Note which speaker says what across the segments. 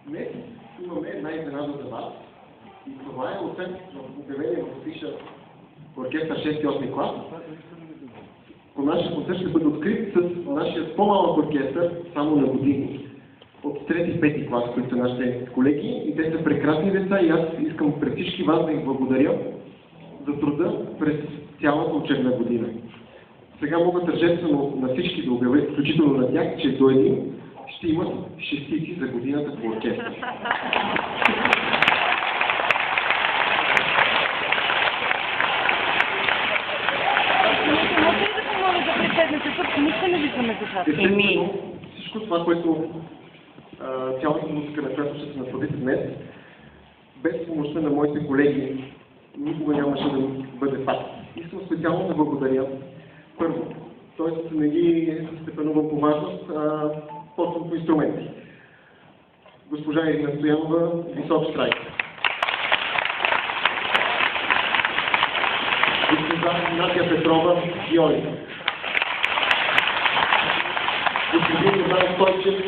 Speaker 1: Днес имаме една изненада за вас и това е освен обявение в афиша оркестър 6-8 клас. Нашия концерт ще бъде открит с нашия по-малък оркестър, само на години, от 3-5 клас, които са нашите колеги, и те са прекрасни деца и аз искам пред всички вас да им благодаря за труда през цялата учебна година. Сега мога тържествено на всички да обявя, включително на тях, че до един ще имат шестици за годината по оркестър.
Speaker 2: Може ли да помоля да преседнете тук? Нищо не виждаме децата.
Speaker 1: Всичко това, което цялата музика, на която ще се насладите днес, без помощта на моите колеги, никога нямаше да бъде факт. Искам специално да благодаря. Първо, т.е. не ги степенувам по важност, а по-точно по инструменти. Госпожа Ирина Стоянова, висок штрайк. Госпожа Надя Петрова, виолин. Господин Йордан Стойчев,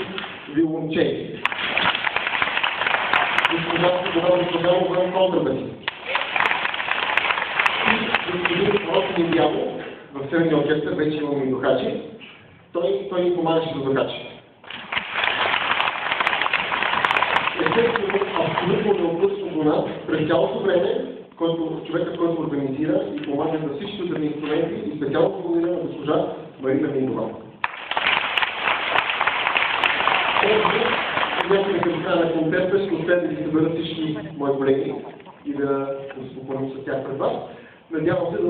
Speaker 1: виолончей. Госпожа Светлана Согамова, контрабасист. Господин Росен Дявол, в Средния оркестър вече имаме и духачи. Той ни помагаше за духачи. Естествено, абсолютно неотблъсно до нас, през цялото време, човекът, който организира и помага за всички ударни инструменти, и специално благодаря на госпожа Марина Мингова. Днес към края на концерта ще успеят да ги съберат всички мои колеги и да се попълним с тях пред вас. Надявам се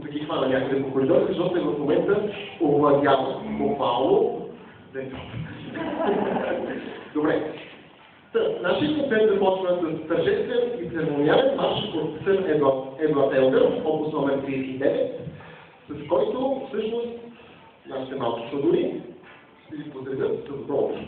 Speaker 1: да ги хвана някъде по коридора, защото те в момента овладяват буквално. Добре. Нашият концерт започва с тържествен и церемониален марш от сън Едуард Елгър, опус номер 39, с който всъщност нашите малки сладури ще ви поздравят с добро утро.